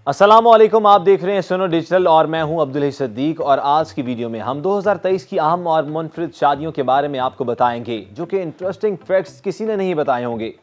अस्सलाम वालेकुम, आप देख रहे हैं सुनो डिजिटल और मैं हूं अब्दुल सिद्दीक। और आज की वीडियो में हम 2023 की अहम और मुनफरिद शादियों के बारे में आपको बताएंगे जो कि इंटरेस्टिंग फैक्ट्स किसी ने नहीं बताए होंगे।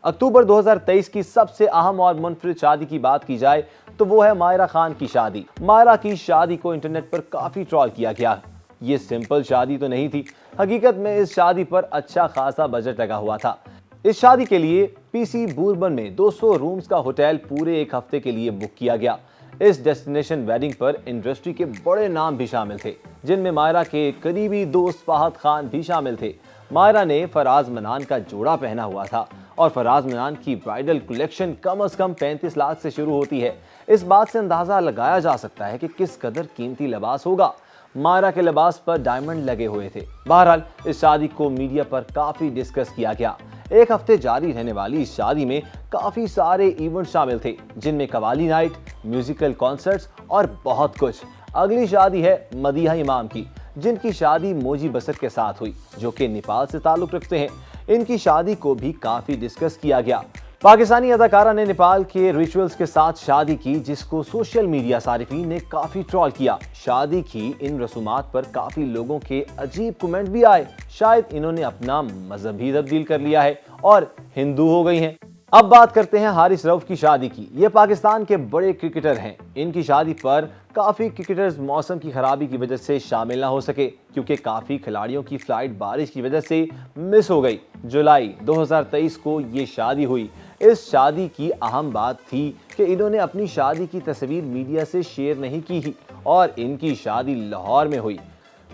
अक्टूबर 2023 की सबसे अहम और मुनफरिद शादी की बात की जाए तो वो है मायरा खान की शादी। मायरा की शादी को इंटरनेट पर काफ़ी ट्रोल किया गया। ये सिंपल शादी तो नहीं थी, हकीकत में इस शादी पर अच्छा खासा बजट लगा हुआ था। इस शादी के लिए पीसी बूरबन में 200 रूम्स का होटल पूरे एक हफ्ते के लिए बुक किया गया। इस डेस्टिनेशन वेडिंग पर इंडस्ट्री के बड़े नाम भी शामिल थे, जिनमें मायरा के करीबी दोस्त फहद खान भी शामिल थे। मायरा ने फराज मनान का जोड़ा पहना हुआ था और फराज मनान की ब्राइडल कलेक्शन कम से कम 35 लाख से शुरू होती है। इस बात से अंदाजा लगाया जा सकता है कि किस कदर कीमती लिबास होगा। मायरा के लिबास पर डायमंड लगे हुए थे। बहरहाल इस शादी को मीडिया पर काफी डिस्कस किया गया। एक हफ्ते जारी रहने वाली इस शादी में काफी सारे इवेंट शामिल थे, जिनमें कवाली नाइट, म्यूजिकल कॉन्सर्ट्स और बहुत कुछ। अगली शादी है मदीहा इमाम की, जिनकी शादी मोजी बसर के साथ हुई, जो कि नेपाल से ताल्लुक रखते हैं। इनकी शादी को भी काफी डिस्कस किया गया। पाकिस्तानी अदाकारा ने नेपाल के रिचुअल्स के साथ शादी की, जिसको सोशल मीडिया सारिफीन ने काफी ट्रोल किया। शादी की इन रसूमात पर काफी लोगों के अजीब कमेंट भी आए। शायद इन्होंने अपना मजहब भी तब्दील कर लिया है और हिंदू हो गई हैं। अब बात करते हैं हारिस रऊफ की शादी की। ये पाकिस्तान के बड़े क्रिकेटर हैं। इनकी शादी पर काफी क्रिकेटर्स मौसम की खराबी की वजह से शामिल ना हो सके, क्योंकि काफी खिलाड़ियों की फ्लाइट बारिश की वजह से मिस हो गई। जुलाई 2023 को ये शादी हुई। इस शादी की अहम बात थी कि इन्होंने अपनी शादी की तस्वीर मीडिया से शेयर नहीं की ही और इनकी शादी लाहौर में हुई।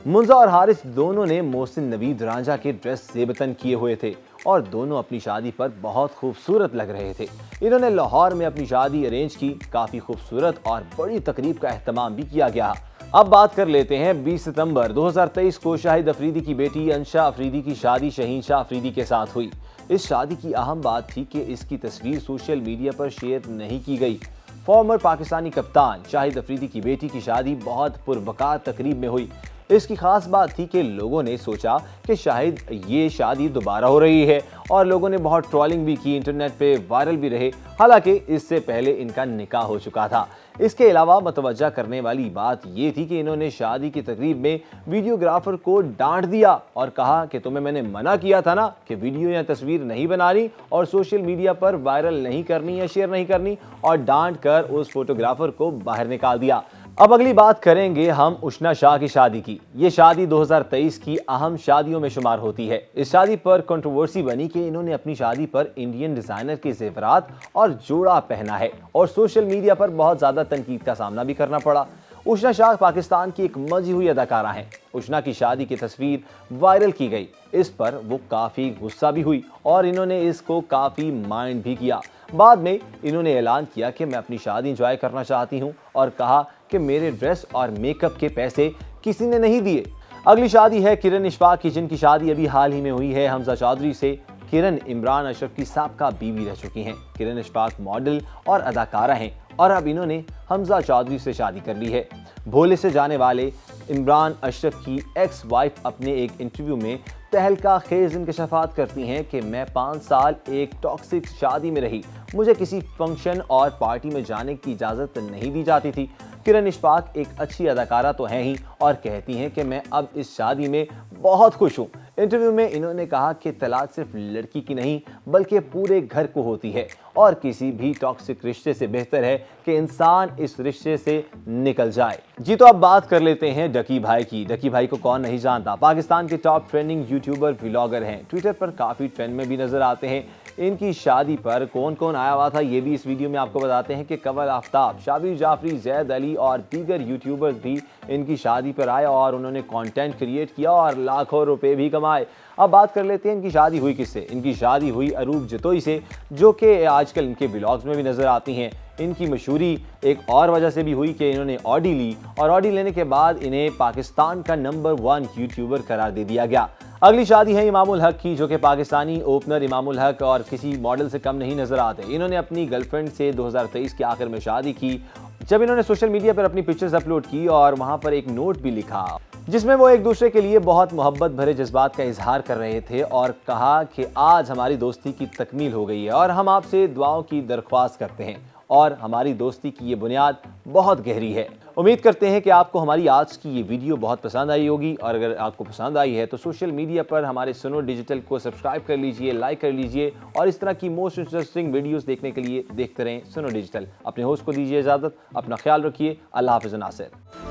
मुंजा और हारिस दोनों ने मोहसिन नवीद रांझा के ड्रेस ज़ेबतन किए हुए थे और दोनों अपनी शादी पर बहुत खूबसूरत लग रहे थे। इन्होंने लाहौर में अपनी शादी अरेंज की। काफ़ी खूबसूरत और बड़ी तकरीब का एहतमाम भी किया गया। अब बात कर लेते हैं 20 सितंबर 2023 को शाहिद अफरीदी की बेटी अंशा अफरीदी की शादी शहीन शाह अफरीदी के साथ हुई। इस शादी की अहम बात थी कि इसकी तस्वीर सोशल मीडिया पर शेयर नहीं की गई। फॉर्मर पाकिस्तानी कप्तान शाहिद अफरीदी की बेटी की शादी बहुत पुरवकार तकरीब में हुई। इसकी खास बात थी कि लोगों ने सोचा कि शायद ये शादी दोबारा हो रही है और लोगों ने बहुत ट्रोलिंग भी की, इंटरनेट पे वायरल भी रहे। हालांकि इससे पहले इनका निकाह हो चुका था। इसके अलावा मतवज्जा करने वाली बात ये थी कि इन्होंने शादी की तकरीब में वीडियोग्राफर को डांट दिया और कहा कि तुम्हें मैंने मना किया था ना कि वीडियो या तस्वीर नहीं बनानी और सोशल मीडिया पर वायरल नहीं करनी या शेयर नहीं करनी, और डांट कर उस फोटोग्राफर को बाहर निकाल दिया। अब अगली बात करेंगे हम उशना शाह की शादी की। ये शादी 2023 की अहम शादियों में शुमार होती है। इस शादी पर कंट्रोवर्सी बनी कि इन्होंने अपनी शादी पर इंडियन डिजाइनर के जेवरात और जोड़ा पहना है और सोशल मीडिया पर बहुत ज्यादा तनकीद का सामना भी करना पड़ा। उशना शाह पाकिस्तान की एक मजी हुई अदाकारा हैं। उशना की शादी की तस्वीर वायरल की गई। इस पर वो काफ़ी गुस्सा भी हुई और इन्होंने इसको काफ़ी माइंड भी किया। बाद में इन्होंने ऐलान किया कि मैं अपनी शादी एंजॉय करना चाहती हूँ और कहा कि मेरे ड्रेस और मेकअप के पैसे किसी ने नहीं दिए। अगली शादी है किरण इशफाक की, जिनकी शादी अभी हाल ही में हुई है हमजा चौधरी से। किरण इमरान अशरफ की साबका बीवी रह चुकी हैं। किरण इशफाक मॉडल और अदाकारा हैं और अब इन्होंने हमजा चौधरी से शादी कर ली है। भोले से जाने वाले इमरान अशरफ की एक्स वाइफ अपने एक इंटरव्यू में तहलका खेज इंकशाफात करती हैं कि मैं 5 साल एक टॉक्सिक शादी में रही, मुझे किसी फंक्शन और पार्टी में जाने की इजाज़त नहीं दी जाती थी। किरण इशफाक एक अच्छी अदाकारा तो हैं ही और कहती हैं कि मैं अब इस शादी में बहुत खुश हूँ। इंटरव्यू में इन्होंने कहा कि तलाक सिर्फ लड़की की नहीं बल्कि पूरे घर को होती है और किसी भी टॉक्सिक रिश्ते से बेहतर है कि इंसान इस रिश्ते से निकल जाए। जी तो अब बात कर लेते हैं डकी भाई की। डकी भाई को कौन नहीं जानता, पाकिस्तान के टॉप ट्रेंडिंग यूट्यूबर व्लॉगर हैं। ट्विटर पर काफ़ी ट्रेंड में भी नजर आते हैं। इनकी शादी पर कौन कौन आया हुआ था ये भी इस वीडियो में आपको बताते हैं कि कमल आफ्ताब, शाबिर जाफरी, जैद अली और दीगर यूट्यूबर्स भी इनकी शादी पर आए और उन्होंने कंटेंट क्रिएट किया और लाखों रुपए भी कमाए। अब बात कर लेते हैं इनकी शादी हुई किससे। इनकी शादी हुई अरूप जतोई से, जो कि आजकल इनके व्लॉग्स में भी नजर आती हैं। इनकी मशहूरी एक और वजह से भी हुई कि इन्होंने ऑडी ली और ऑडी लेने के बाद इन्हें पाकिस्तान का नंबर 1 यूट्यूबर करार दे दिया गया। अगली शादी है इमामुल हक की, जो कि पाकिस्तानी ओपनर इमामुल हक और किसी मॉडल से कम नहीं नजर आते। इन्होंने अपनी गर्लफ्रेंड से 2023 के आखिर में शादी की, जब इन्होंने सोशल मीडिया पर अपनी पिक्चर्स अपलोड की और वहां पर एक नोट भी लिखा जिसमें वो एक दूसरे के लिए बहुत मोहब्बत भरे जज्बात का इजहार कर रहे थे और कहा कि आज हमारी दोस्ती की तकमील हो गई है और हम आपसे दुआओं की दरख्वास्त करते हैं। اور ہماری دوستی کی یہ بنیاد بہت گہری ہے۔ امید کرتے ہیں کہ آپ کو ہماری آج کی یہ ویڈیو بہت پسند آئی ہوگی، اور اگر آپ کو پسند آئی ہے تو سوشل میڈیا پر ہمارے سنو ڈیجیٹل کو سبسکرائب کر لیجئے، لائک کر لیجئے، اور اس طرح کی موسٹ انٹرسٹنگ ویڈیوز دیکھنے کے لیے دیکھتے رہیں سنو ڈیجیٹل۔ اپنے ہوسٹ کو دیجیے اجازت، اپنا خیال رکھیے، اللہ حافظ ناصر۔